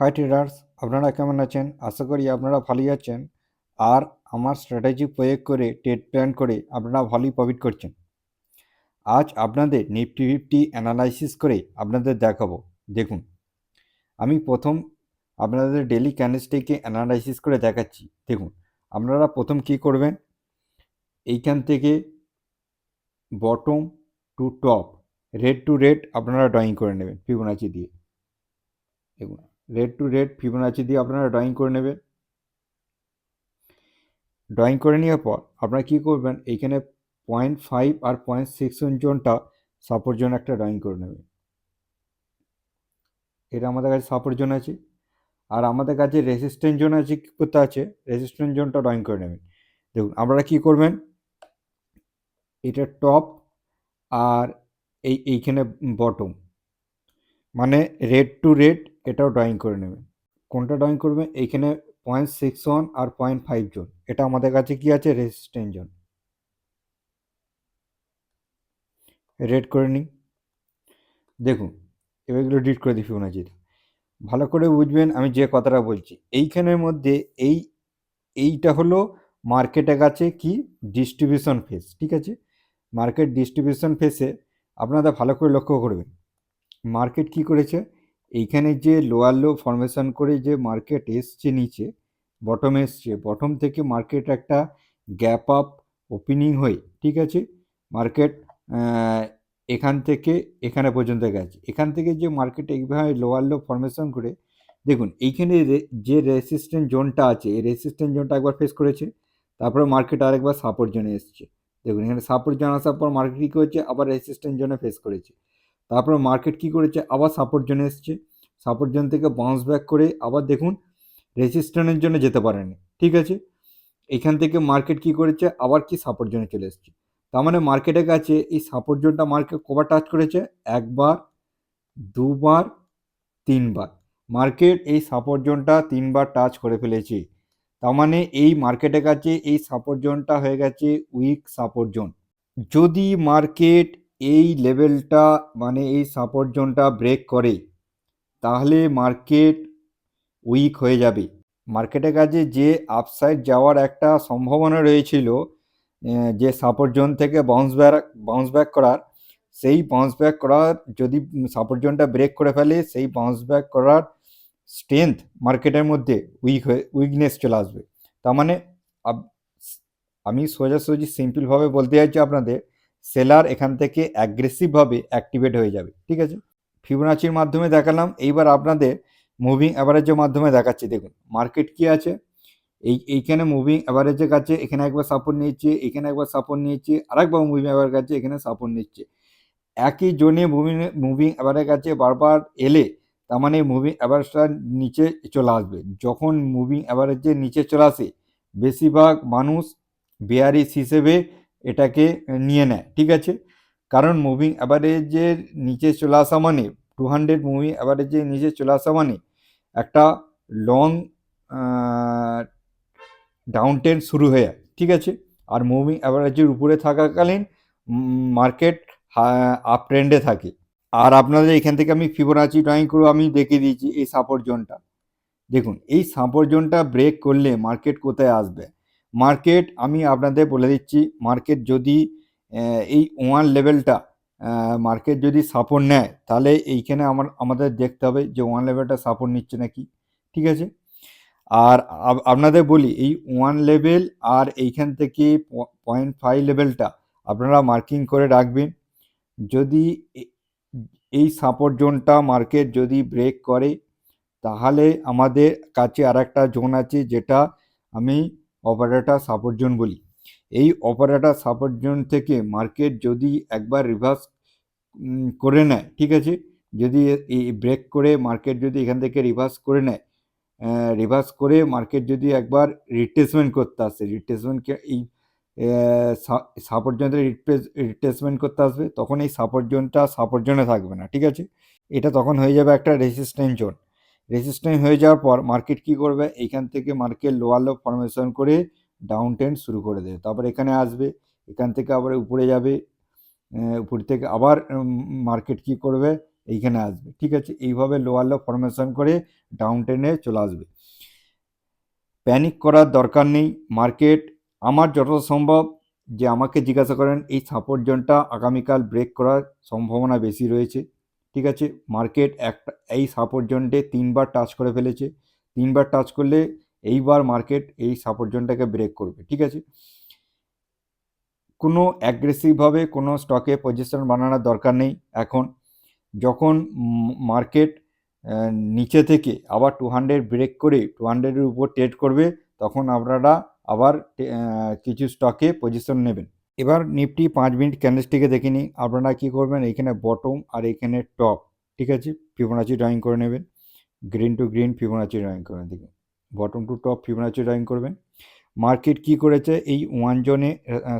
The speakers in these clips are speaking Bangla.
হাই ট্রেডার্স, আপনারা কেমন আছেন? আশা করি আপনারা ভালোই আছেন। আর আমার স্ট্র্যাটেজি প্রয়োগ করে ট্রেড প্ল্যান করে আপনারা ভালোই প্রফিট করছেন। আজ আপনাদের নিফটি ফিফটি অ্যানালাইসিস করে আপনাদের দেখাবো। দেখুন, আমি প্রথম আপনাদের ডেলি ক্যান্ডেলস্টিককে অ্যানালাইসিস করে দেখাচ্ছি। দেখুন, আপনারা প্রথম কি করবেন, এইখান থেকে bottom to top red to red আপনারা ড্রয়িং করে নেবেন ফিবোনাচি দিয়ে। দেখুন, রেড টু রেড ফিবোনাচি দিয়ে আপনারা ড্রয়িং করে নেবেন। ড্রয়িং করে নেওয়ার পর আপনারা কী করবেন, এইখানে 0.5 আর 0.6 জোনটা সাপোর্ট জোন একটা ড্রয়িং করে নেবেন। এটা আমাদের কাছে সাপোর্ট জোন আছে, আর আমাদের কাছে রেজিস্ট্যান্স জোন আছে। কী করতে আছে, রেজিস্ট্যান্স জোনটা ড্রয়িং করে নেবেন। দেখুন, আপনারা কী করবেন, এটা টপ আর এইখানে বটম, মানে রেড টু রেড, এটাও ড্রয়িং করে নেবেন। কোনটা ড্রয়িং করবেন, এইখানে 0.61 আর 0.5 জোন, এটা আমাদের কাছে কি আছে, রেজিস্ট্যান্স জোন। রেড করে নিই। দেখুন, এবার এগুলো ডিলিট করে দিই ফিবোনাচিতে। ভালো করে বুঝবেন আমি যে কথাটা বলছি। এইখানের মধ্যে এইটা হলো মার্কেটের কাছে কি ডিস্ট্রিবিউশন ফেস, ঠিক আছে? মার্কেট ডিস্ট্রিবিউশন ফেসে আপনারা ভালো করে লক্ষ্য করবেন, মার্কেট কি করেছে, এইখানে যে লোয়ার লো ফরমেশন করে যে মার্কেট এসছে নিচে, বটম এসছে, বটম থেকে মার্কেট একটা গ্যাপ আপ ওপেনিং হয়ে, ঠিক আছে, মার্কেট এখান থেকে এখানে পর্যন্ত গেছে। এখান থেকে যে মার্কেট এইভাবে লোয়ার লো ফরমেশন করে, দেখুন এইখানে যে রেসিস্ট্যান্স জোনটা আছে, এই রেসিস্ট্যান্স জোনটা একবার ফেস করেছে, তারপরে মার্কেট আরেকবার সাপোর্ট জোনে এসছে। দেখুন, এখানে সাপোর্ট জোন আসার পর মার্কেট কী করেছে, আবার রেসিস্ট্যান্স জোনে ফেস করেছে। তারপরে মার্কেট কি করেছে, আবার সাপোর্ট জোনে এসছে, সাপোর্ট জোন থেকে বাউন্স ব্যাক করে আবার দেখুন রেজিস্ট্যান্সের জন্য যেতে পারেনি, ঠিক আছে। এখান থেকে মার্কেট কি করেছে, আবার কি সাপোর্ট জোনে চলে এসছে। তার মানে মার্কেটের কাছে এই সাপোর্ট জোনটা মার্কেট কবার টাচ করেছে, একবার, দুবার, তিনবার। মার্কেট এই সাপোর্ট জোনটা তিনবার টাচ করে ফেলেছে। তার মানে এই মার্কেটের কাছে এই সাপোর্ট জোনটা হয়ে গেছে উইক সাপোর্ট জোন। যদি মার্কেট এই লেভেলটা, মানে এই সাপোর্ট জোনটা ব্রেক করে, তাহলে মার্কেট উইক হয়ে যাবে। মার্কেটের কাছে যে আপসাইড যাওয়ার একটা সম্ভাবনা রয়েছিল, যে সাপোর্ট জোন থেকে বাউন্স ব্যাক করার, সেই বাউন্স ব্যাক করার যদি সাপোর্ট জোনটা ব্রেক করে ফেলে, সেই বাউন্স ব্যাক করার স্ট্রেংথ মার্কেটের মধ্যে উইকনেস চলে আসবে। তার মানে আমি সোজাসুজি সিম্পলভাবে বলতে চাইছি আপনাদের, সেলার এখান থেকে অ্যাগ্রেসিভভাবে অ্যাক্টিভেট হয়ে যাবে, ঠিক আছে। ফিবোনাচির মাধ্যমে দেখালাম, এইবার আপনাদের মুভিং অ্যাভারেজের মাধ্যমে দেখাচ্ছি। দেখুন মার্কেট কি আছে, এইখানে মুভিং অ্যাভারেজের কাছে এখানে একবার সাপোর্ট নিচ্ছে, এখানে একবার সাপোর্ট নিচ্ছে, আরেকবার মুভিং অ্যাভারেজ কাছে এখানে সাপোর্ট নিচ্ছে। একই জোনে মুভিং অ্যাভারেজ কাছে বারবার এলে, তার মানে মুভিং অ্যাভারেজটা নিচে চলে আসবে। যখন মুভিং অ্যাভারেজের নিচে চলে আসে, বেশিরভাগ মানুষ বেয়ারিশ হিসেবে এটাকে নিয়ে নেয়, ঠিক আছে। কারণ মুভিং অ্যাভারেজের নিচে চলে আসা মানে, 200 মুভিং অ্যাভারেজের নিচে চলে আসা মানে একটা লং ডাউন ট্রেন্ড শুরু হয়ে যায়, ঠিক আছে। আর মুভিং অ্যাভারেজের উপরে থাকাকালীন মার্কেট আপ ট্রেন্ডে থাকে। আর আপনাদের এখান থেকে আমি ফিবোনাচি ড্রয়িং করে আমি দেখিয়ে দিয়েছি এই সাপোর্ট জোনটা। দেখুন, এই সাপোর্ট জোনটা ব্রেক করলে মার্কেট কোথায় আসবে। মার্কেট আমি আপনাদের বলে দিচ্ছি, মার্কেট যদি এই ওয়ান লেভেলটা মার্কেট যদি সাপোর্ট নেয়, তাহলে এইখানে আমাদের দেখতে হবে যে ওয়ান লেভেলটা সাপোর্ট নিচ্ছে নাকি, ঠিক আছে। আর আপনাদের বলি, এই ওয়ান লেভেল আর এইখান থেকে 0.5 লেভেলটা আপনারা মার্কিং করে রাখবেন। যদি এই সাপোর্ট জোনটা মার্কেট যদি ব্রেক করে, তাহলে আমাদের কাছে আর একটা জোন আছে, যেটা আমি অপারেটর সাপোর্ট জোন বলি। এই অপারেটর সাপোর্ট জোন থেকে মার্কেট যদি একবার রিভার্স করে নেয়, ঠিক আছে, যদি এই ব্রেক করে মার্কেট যদি এখান থেকে রিভার্স করে নেয়, রিভার্স করে মার্কেট যদি একবার রিট্রেসমেন্ট করতে আসে, রিট্রেসমেন্টকে এই সাপোর্ট জোনটা রিট্রেসমেন্ট করতে আসবে, তখন এই সাপোর্ট জোনটা সাপোর্ট জোনে থাকবে না, ঠিক আছে। এটা তখন হয়ে যাবে একটা রেজিস্ট্যান্স জোন। রেজিস্ট্যান্স হয়ে যাওয়ার পর মার্কেট কি করবে, এইখান থেকে মার্কেট লোয়ার লো ফরমেশন করে ডাউন ট্রেন্ড শুরু করে দেবে। তারপর এখানে আসবে, এখান থেকে আবার উপরে যাবে, উপর থেকে আবার মার্কেট কি করবে, এইখানে আসবে, ঠিক আছে। এইভাবে লোয়ার লো ফরমেশন করে ডাউন ট্রেনে চলে আসবে। প্যানিক করার দরকার নেই। মার্কেট আমার যত সম্ভব, যে আমাকে জিজ্ঞাসা করেন, এই সাপোর্ট জোনটা আগামীকাল ব্রেক করার সম্ভাবনা বেশি রয়েছে, ঠিক আছে। মার্কেট একটা এই সাপোর্ট জোনটে 3বার টাচ করে ফেলেছে, 3বার টাচ করলে এইবার মার্কেট এই সাপোর্ট জোনটাকে ব্রেক করবে, ঠিক আছে। কোনো অ্যাগ্রেসিভভাবে কোনো স্টকে পজিশন বানানোর দরকার নেই এখন। যখন মার্কেট নিচে থেকে আবার 200 ব্রেক করে 200-এর উপর ট্রেড করবে, তখন আপনারা আবার কিছু স্টকে পজিশন নেবেন। এবার নিফটি 5 মিনিট ক্যান্ডেলস্টিকে দেখে নিই। আপনারা কী করবেন, এইখানে বটম আর এইখানে টপ, ঠিক আছে, ফিবোনাচি ড্রয়িং করে নেবেন। Green to green Fibonacci drawing করে দেখুন, bottom to top Fibonacci drawing করবেন। মার্কেট কি করেছে, এই 1 জোনে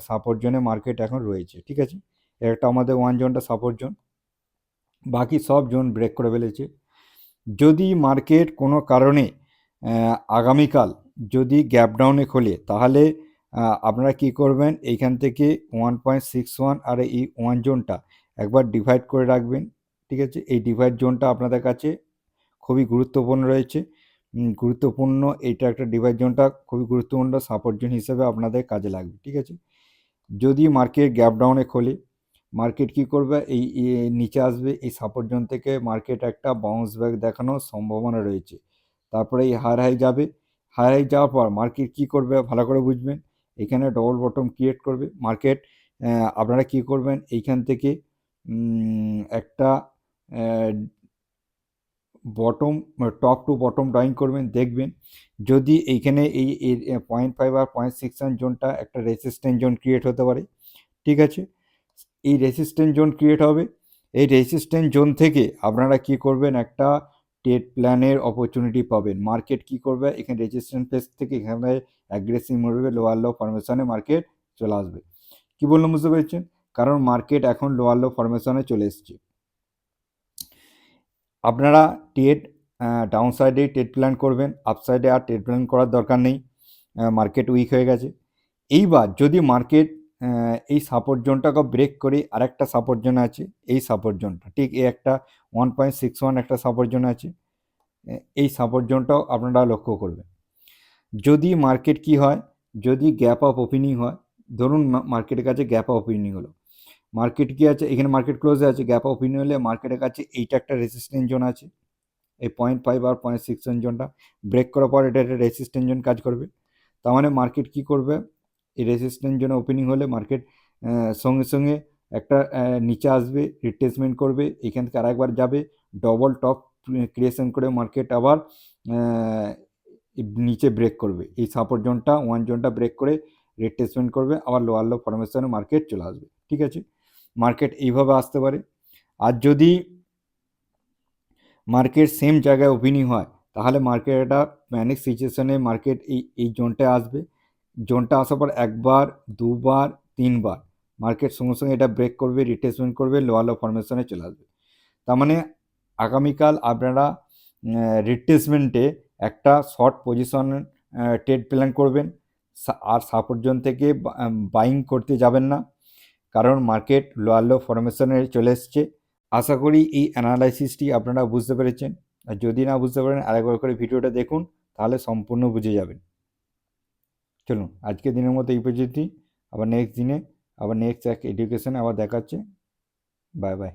সাপোর্ট জোনে মার্কেট এখন রয়েছে, ঠিক আছে। একটা আমাদের 1 জোনটা সাপোর্ট জোন, বাকি সব জোন ব্রেক করে ফেলেছে। যদি মার্কেট কোনো কারণে আগামীকাল যদি গ্যাপ ডাউনে খোলে, তাহলে আপনারা কি করবেন, এইখান থেকে 1.61 আর এই 1 জোনটা একবার ডিভাইড করে রাখবেন, ঠিক আছে। এই ডিভাইড জোনটা আপনাদের কাছে খুবই গুরুত্বপূর্ণ রয়েছে, গুরুত্বপূর্ণ। এইটা একটা ডিভাইড জোনটা খুবই গুরুত্বপূর্ণ সাপোর্ট জোন হিসেবে আপনাদের কাজে লাগবে, ঠিক আছে। যদি মার্কেট গ্যাপ ডাউনে খোলে, মার্কেট কি করবে, এই নিচে আসবে, এই সাপোর্ট জোন থেকে মার্কেট একটা বাউন্স ব্যাক দেখানোর সম্ভাবনা রয়েছে। তারপরে এই হায়ার হাই যাবে, হায়ার হাই যাওয়ার পর মার্কেট কি করবে ভালো করে বুঝবেন, এখানে ডবল বটম ক্রিয়েট করবে মার্কেট। আপনারা কি করবেন, এইখান থেকে একটা bottom, top to bottom drawing করবেন, দেখবেন যদি এইখানে এই 0.5 আর 0.61 জোনটা একটা রেসিস্ট্যান্ট জোন ক্রিয়েট হতে পারে, ঠিক আছে। এই রেসিস্ট্যান্ট জোন ক্রিয়েট হবে, এই রেসিস্ট্যান্ট জোন থেকে আপনারা কি করবেন, একটা ট্রেড প্ল্যানের অপরচুনিটি পাবেন। মার্কেট কি করবে, এখানে রেজিস্ট্যান্ট ফেস থেকে এখানে অ্যাগ্রেসিভ মোডে লোয়ার লো ফরমেশনে মার্কেট চলে আসবে। কি বললাম বুঝতে পেরেছেন, কারণ মার্কেট এখন লোয়ার লো ফরমেশনে চলে এসছে। আপনারা ট্রেড ডাউন সাইডে ট্রেড প্ল্যান করবেন, আপসাইডে আর ট্রেড প্ল্যান করার দরকার নেই, মার্কেট উইক হয়ে গেছে। এইবার যদি মার্কেট এই সাপোর্ট জোনটাকে ব্রেক করে আরেকটা সাপোর্ট জোন আছে, এই সাপোর্ট জোনটা ঠিক এই একটা 1.61 একটা সাপোর্ট জোন আছে, এই সাপোর্ট জোনটাও আপনারা লক্ষ্য করবেন। যদি মার্কেট কি হয়, যদি গ্যাপ আপ ওপেনিং হয়, ধরুন মার্কেটের কাছে গ্যাপ আপ ওপেনিং হলো, মার্কেট কি আছে, এখানে মার্কেট ক্লোজে আছে, গ্যাপ আপ ওপেনিং হলে মার্কেটের কাছে এইটা একটা রেসিস্ট্যান্ট জোন আছে, এই 0.5 আর 0.61 জোনটা ব্রেক করার পর এটা একটা রেসিস্ট্যান্ট জোন কাজ করবে। তার মানে মার্কেট কি করবে, এই রেসিস্ট্যান্ট জোন ওপেনিং হলে মার্কেট সঙ্গে সঙ্গে একটা নিচে আসবে, রিট্রেসমেন্ট করবে, এখান থেকে আরেকবার যাবে, ডবল টপ ক্রিয়েশন করে মার্কেট আবার নিচে ব্রেক করবে, এই সাপোর্ট জোনটা 1 জোনটা ব্রেক করে রিট্রেসমেন্ট করবে, আবার লোয়ার লো ফরমেশনে মার্কেট চলে আসবে, ঠিক আছে। মার্কেট এইভাবে আসতে পারে। আর যদি মার্কেট সেম জায়গায় ওপেনিং হয়, তাহলে মার্কেট একটা প্যানিক সিচুয়েশনে মার্কেট এই জোনটায় আসবে, জোনটা আসার পর একবার, দুবার, 3বার মার্কেট সঙ্গে সঙ্গে এটা ব্রেক করবে, রিট্রেসমেন্ট করবে, লোয়ার লো ফরমেশনে চলে আসবে। তার মানে আগামীকাল আপনারা রিট্রেসমেন্টে একটা শর্ট পজিশন ট্রেড প্ল্যান করবেন, আর সাপোর্ট জোন থেকে বাইং করতে যাবেন না, কারণ মার্কেট লোয়ার লো ফরমেশনে চলে এসছে। আশা করি এই অ্যানালাইসিসটি আপনারা বুঝতে পেরেছেন, আর যদি না বুঝতে পারেন আরেকবার করে ভিডিওটা দেখুন, তাহলে সম্পূর্ণ বুঝে যাবেন। চলুন আজকের দিনের মতো এই পর্যন্তই, আবার নেক্সট দিনে আবার নেক্সট এক এডুকেশনে আবার দেখাচ্ছে। Bye bye.